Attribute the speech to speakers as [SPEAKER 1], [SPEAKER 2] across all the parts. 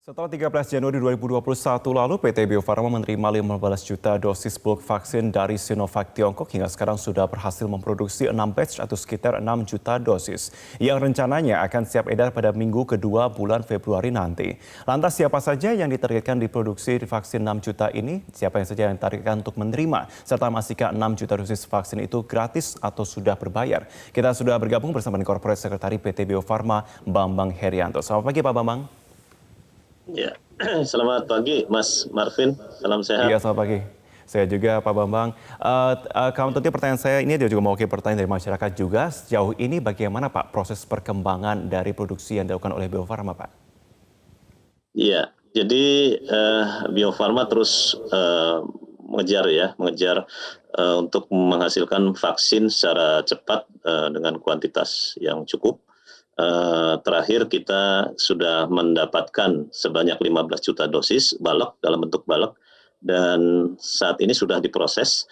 [SPEAKER 1] Setelah 13 Januari 2021 lalu, PT Bio Farma menerima 15 juta dosis bulk vaksin dari Sinovac Tiongkok hingga sekarang sudah berhasil memproduksi 6 batch atau sekitar 6 juta dosis yang rencananya akan siap edar pada minggu kedua bulan Februari nanti. Lantas siapa saja yang ditargetkan diproduksi vaksin 6 juta ini? Siapa yang saja yang ditargetkan untuk menerima? Serta masihkah 6 juta dosis vaksin itu gratis atau sudah berbayar? Kita sudah bergabung bersama Corporate Sekretari PT Bio Farma, Bambang Herianto. Selamat pagi Pak Bambang.
[SPEAKER 2] Ya, selamat pagi Mas Marvin, salam
[SPEAKER 1] Iya,
[SPEAKER 2] sehat.
[SPEAKER 1] selamat pagi. Saya juga Pak Bambang. Kalau tentunya pertanyaan saya ini juga mewakili pertanyaan dari masyarakat juga. Sejauh ini bagaimana Pak proses perkembangan dari produksi yang dilakukan oleh Bio Farma Pak?
[SPEAKER 2] Iya, jadi Bio Farma terus mengejar untuk menghasilkan vaksin secara cepat dengan kuantitas yang cukup. Terakhir kita sudah mendapatkan sebanyak 15 juta dosis balok dalam bentuk balok dan saat ini sudah diproses.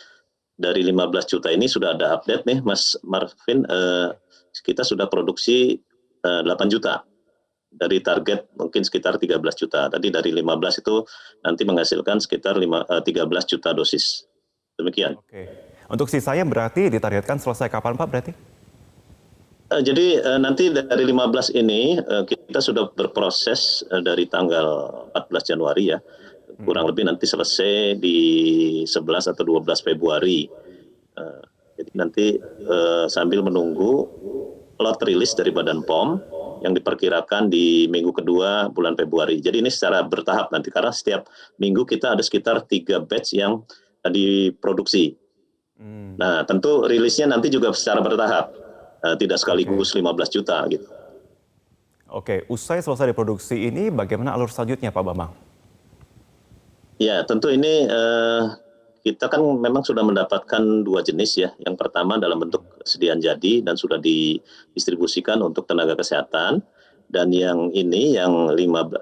[SPEAKER 2] Dari 15 juta ini sudah ada update nih Mas Marvin, kita sudah produksi 8 juta dari target mungkin sekitar 13 juta. Tadi dari 15 itu nanti menghasilkan sekitar 13 juta dosis. Demikian.
[SPEAKER 1] Oke. Untuk sisanya berarti ditargetkan selesai kapan Pak berarti?
[SPEAKER 2] Jadi nanti dari 15 ini kita sudah berproses dari tanggal 14 Januari ya, kurang lebih nanti selesai di 11 atau 12 Februari. Jadi nanti sambil menunggu lot rilis dari Badan POM yang diperkirakan di minggu kedua bulan Februari. Jadi ini secara bertahap nanti karena setiap minggu kita ada sekitar 3 batch yang diproduksi. Nah tentu rilisnya nanti juga secara bertahap. Tidak sekaligus 15 juta gitu.
[SPEAKER 1] Oke, usai selesai diproduksi ini bagaimana alur selanjutnya Pak Bambang?
[SPEAKER 2] Ya tentu ini kita kan memang sudah mendapatkan 2 jenis ya. Yang pertama dalam bentuk sediaan jadi dan sudah didistribusikan untuk tenaga kesehatan. Dan yang ini yang 15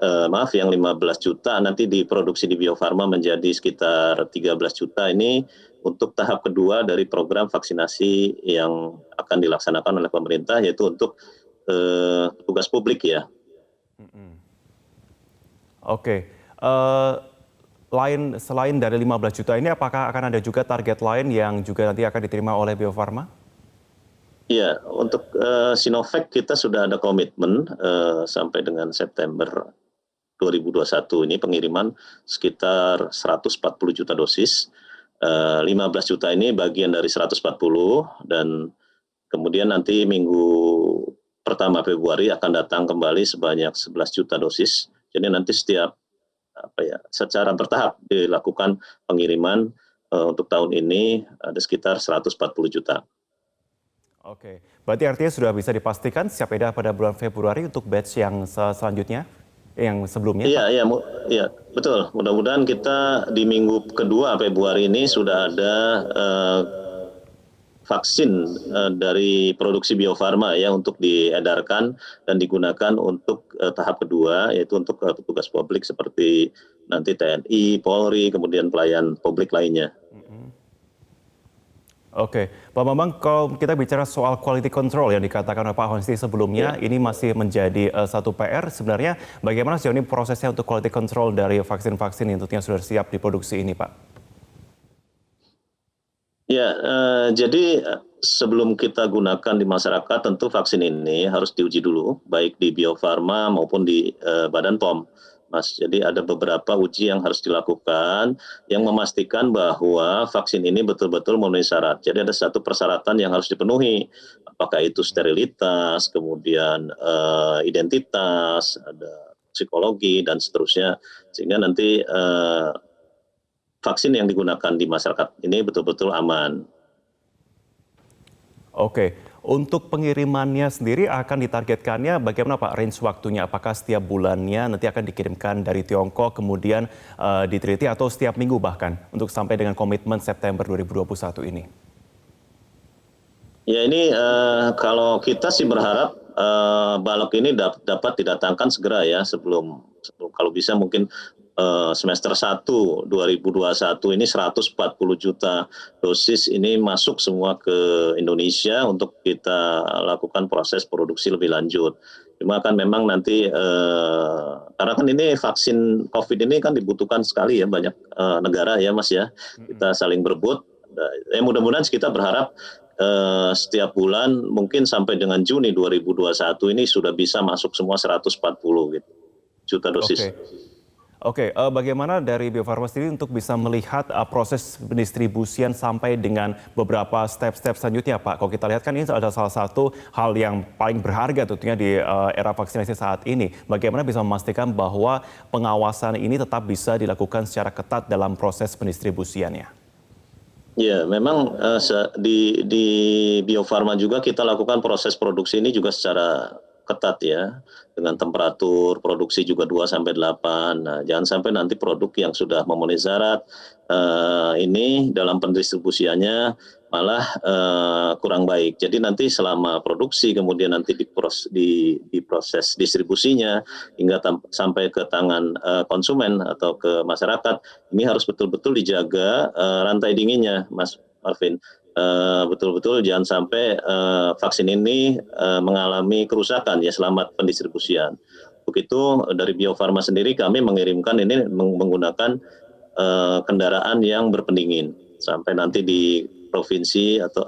[SPEAKER 2] juta nanti diproduksi di Bio Farma menjadi sekitar 13 juta ini untuk tahap kedua dari program vaksinasi yang akan dilaksanakan oleh pemerintah yaitu untuk tugas publik ya.
[SPEAKER 1] Oke, selain dari 15 juta ini apakah akan ada juga target lain yang juga nanti akan diterima oleh Bio Farma?
[SPEAKER 2] Iya, untuk Sinovac kita sudah ada komitmen sampai dengan September 2021 ini pengiriman sekitar 140 juta dosis. 15 juta ini bagian dari 140 dan kemudian nanti minggu pertama Februari akan datang kembali sebanyak 11 juta dosis. Jadi nanti setiap secara bertahap dilakukan pengiriman untuk tahun ini ada sekitar 140 juta.
[SPEAKER 1] Oke, berarti artinya sudah bisa dipastikan siap edar pada bulan Februari untuk batch yang selanjutnya, yang sebelumnya?
[SPEAKER 2] Iya, betul. Mudah-mudahan kita di minggu kedua Februari ini sudah ada vaksin dari produksi Bio Farma ya untuk diedarkan dan digunakan untuk tahap kedua yaitu untuk petugas publik seperti nanti TNI, Polri, kemudian pelayan publik lainnya.
[SPEAKER 1] Oke, Pak Bambang, kalau kita bicara soal quality control yang dikatakan oleh Pak Honsti sebelumnya, ini masih menjadi satu PR. Sebenarnya bagaimana sejauh ini prosesnya untuk quality control dari vaksin-vaksin yang tentunya sudah siap diproduksi ini, Pak?
[SPEAKER 2] Ya, jadi sebelum kita gunakan di masyarakat tentu vaksin ini harus diuji dulu, baik di Bio Farma maupun di Badan POM. Mas, jadi ada beberapa uji yang harus dilakukan yang memastikan bahwa vaksin ini betul-betul memenuhi syarat. Jadi ada satu persyaratan yang harus dipenuhi, apakah itu sterilitas, kemudian identitas, ada psikologi dan seterusnya, sehingga nanti vaksin yang digunakan di masyarakat ini betul-betul aman.
[SPEAKER 1] Oke, untuk pengirimannya sendiri akan ditargetkannya bagaimana Pak range waktunya? Apakah setiap bulannya nanti akan dikirimkan dari Tiongkok kemudian diteliti atau setiap minggu bahkan untuk sampai dengan komitmen September 2021 ini?
[SPEAKER 2] Ya ini kalau kita sih berharap balok ini dapat didatangkan segera ya sebelum kalau bisa mungkin semester 1 2021 ini 140 juta dosis ini masuk semua ke Indonesia untuk kita lakukan proses produksi lebih lanjut. Cuma kan memang nanti karena kan ini vaksin COVID ini kan dibutuhkan sekali ya banyak negara ya Mas ya. Kita saling berebut. Mudah-mudahan kita berharap setiap bulan mungkin sampai dengan Juni 2021 ini sudah bisa masuk semua 140 gitu, juta dosis.
[SPEAKER 1] Oke, bagaimana dari Bio Farma sendiri untuk bisa melihat proses pendistribusian sampai dengan beberapa step-step selanjutnya, Pak? Kalau kita lihat kan ini adalah salah satu hal yang paling berharga tentunya di era vaksinasi saat ini. Bagaimana bisa memastikan bahwa pengawasan ini tetap bisa dilakukan secara ketat dalam proses pendistribusiannya?
[SPEAKER 2] Ya, memang di Bio Farma juga kita lakukan proses produksi ini juga secara ketat ya, dengan temperatur produksi juga 2-8. Nah, jangan sampai nanti produk yang sudah memenuhi syarat ini dalam pendistribusiannya malah kurang baik. Jadi nanti selama produksi kemudian nanti di proses distribusinya hingga sampai ke tangan konsumen atau ke masyarakat, ini harus betul-betul dijaga rantai dinginnya, Mas Marvin. Betul-betul jangan sampai vaksin ini mengalami kerusakan ya selama pendistribusian. Untuk itu dari Bio Farma sendiri kami mengirimkan ini menggunakan kendaraan yang berpendingin sampai nanti di provinsi atau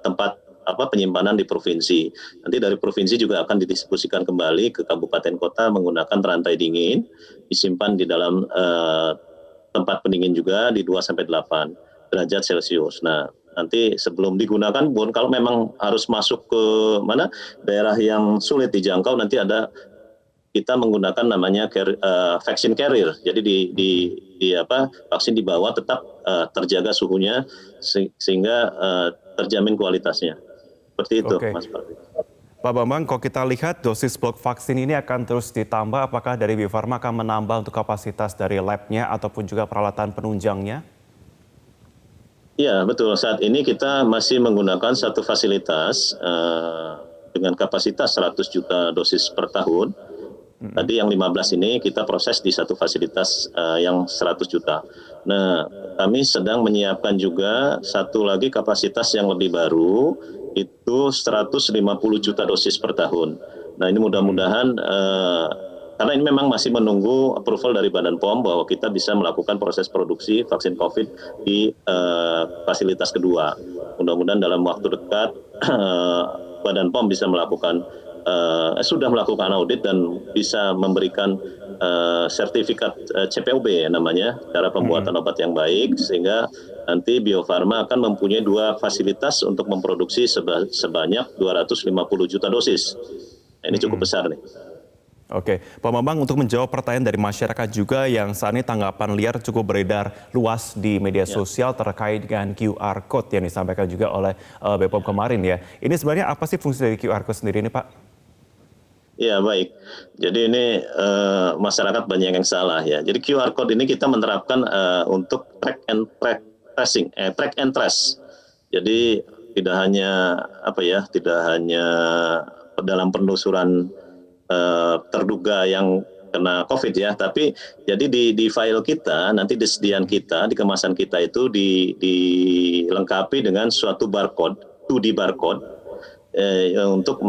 [SPEAKER 2] tempat penyimpanan di provinsi. Nanti dari provinsi juga akan didistribusikan kembali ke kabupaten kota menggunakan rantai dingin, disimpan di dalam tempat pendingin juga di 2-8 derajat Celcius. Nah, nanti sebelum digunakan pun kalau memang harus masuk ke daerah yang sulit dijangkau, nanti ada kita menggunakan namanya vaksin carrier. Jadi vaksin dibawa tetap terjaga suhunya sehingga terjamin kualitasnya. Seperti itu, Mas Pak.
[SPEAKER 1] Pak Bambang, kalau kita lihat dosis blok vaksin ini akan terus ditambah, apakah dari Bio Farma akan menambah untuk kapasitas dari lab-nya ataupun juga peralatan penunjangnya?
[SPEAKER 2] Ya, betul. Saat ini kita masih menggunakan satu fasilitas dengan kapasitas 100 juta dosis per tahun. Tadi yang 15 ini kita proses di satu fasilitas yang 100 juta. Nah, kami sedang menyiapkan juga satu lagi kapasitas yang lebih baru, itu 150 juta dosis per tahun. Nah, ini mudah-mudahan karena ini memang masih menunggu approval dari Badan POM bahwa kita bisa melakukan proses produksi vaksin COVID di fasilitas kedua. Mudah-mudahan dalam waktu dekat Badan POM bisa melakukan sudah melakukan audit dan bisa memberikan sertifikat CPOB namanya, cara pembuatan obat yang baik, sehingga nanti Bio Farma akan mempunyai 2 fasilitas untuk memproduksi sebanyak 250 juta dosis. Nah, ini cukup besar nih.
[SPEAKER 1] Oke, Pak Bambang, untuk menjawab pertanyaan dari masyarakat juga yang saat ini tanggapan liar cukup beredar luas di media sosial terkait dengan QR Code yang disampaikan juga oleh BPOM kemarin ya. Ini sebenarnya apa sih fungsi dari QR Code sendiri ini, Pak?
[SPEAKER 2] Ya, baik. Jadi ini masyarakat banyak yang salah ya. Jadi QR Code ini kita menerapkan untuk track and trace. Jadi tidak hanya dalam penelusuran terduga yang kena COVID ya, tapi jadi di file kita nanti disediaan kita di kemasan kita itu dilengkapi dengan suatu barcode, 2D barcode untuk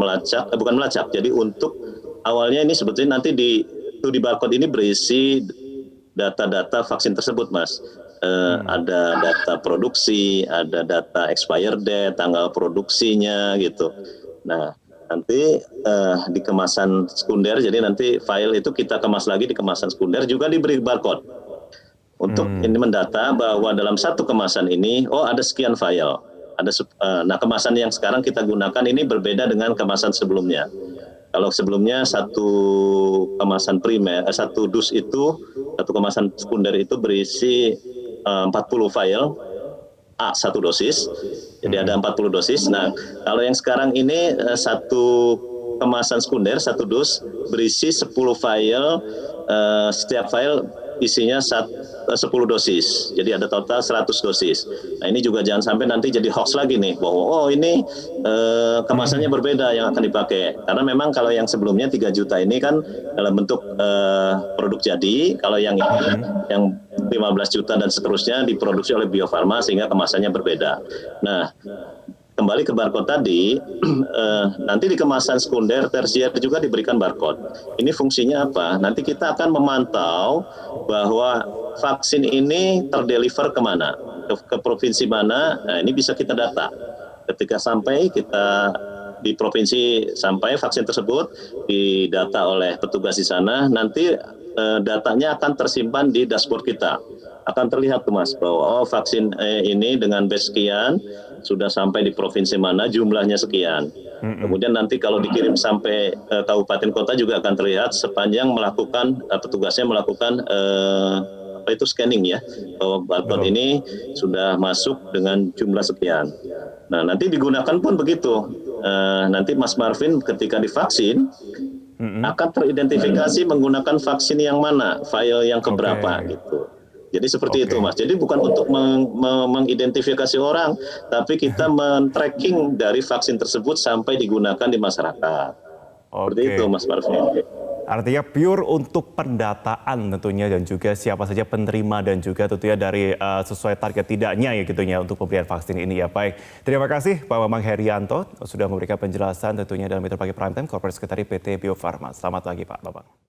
[SPEAKER 2] jadi untuk awalnya ini sebetulnya nanti di 2D barcode ini berisi data-data vaksin tersebut, Mas. Ada data produksi, ada data expire date, tanggal produksinya gitu. Nah, nanti di kemasan sekunder, jadi nanti file itu kita kemas lagi di kemasan sekunder juga diberi barcode untuk ini mendata bahwa dalam satu kemasan ini ada sekian file. Nah, kemasan yang sekarang kita gunakan ini berbeda dengan kemasan sebelumnya. Kalau sebelumnya satu kemasan primer, satu dus itu, satu kemasan sekunder itu berisi 40 file satu dosis, jadi ada 40 dosis. Nah, kalau yang sekarang ini satu kemasan sekunder, satu dus berisi 10 file, setiap file isinya 10 dosis, jadi ada total 100 dosis. Nah, ini juga jangan sampai nanti jadi hoax lagi nih bahwa ini kemasannya berbeda yang akan dipakai, karena memang kalau yang sebelumnya 3 juta ini kan dalam bentuk produk jadi, kalau yang 15 juta dan seterusnya diproduksi oleh Bio Farma sehingga kemasannya berbeda. Nah, kembali ke barcode tadi, nanti di kemasan sekunder, tersier juga diberikan barcode. Ini fungsinya apa? Nanti kita akan memantau bahwa vaksin ini terdeliver kemana, ke provinsi mana, nah ini bisa kita data. Ketika sampai kita di provinsi sampai vaksin tersebut didata oleh petugas di sana, nanti datanya akan tersimpan di dashboard kita. Akan terlihat tuh Mas bahwa vaksin ini dengan batch sekian sudah sampai di provinsi mana, jumlahnya sekian. Kemudian nanti kalau dikirim sampai kabupaten kota juga akan terlihat sepanjang melakukan petugasnya melakukan scanning ya, bahwa barcode ini sudah masuk dengan jumlah sekian. Nah nanti digunakan pun begitu. Nanti Mas Marvin ketika divaksin akan teridentifikasi menggunakan vaksin yang mana, file yang keberapa gitu. Jadi seperti itu Mas. Jadi bukan untuk mengidentifikasi orang, tapi kita men-tracking dari vaksin tersebut sampai digunakan di masyarakat. Seperti itu Mas Marvin.
[SPEAKER 1] Artinya pure untuk pendataan tentunya dan juga siapa saja penerima dan juga tentunya dari sesuai target tidaknya ya gitu ya untuk pemberian vaksin ini ya. Baik, terima kasih Pak Bambang Herianto sudah memberikan penjelasan tentunya dalam Metro Pagi Prime Time, Corporate Secretary PT Bio Farma. Selamat pagi Pak Bambang.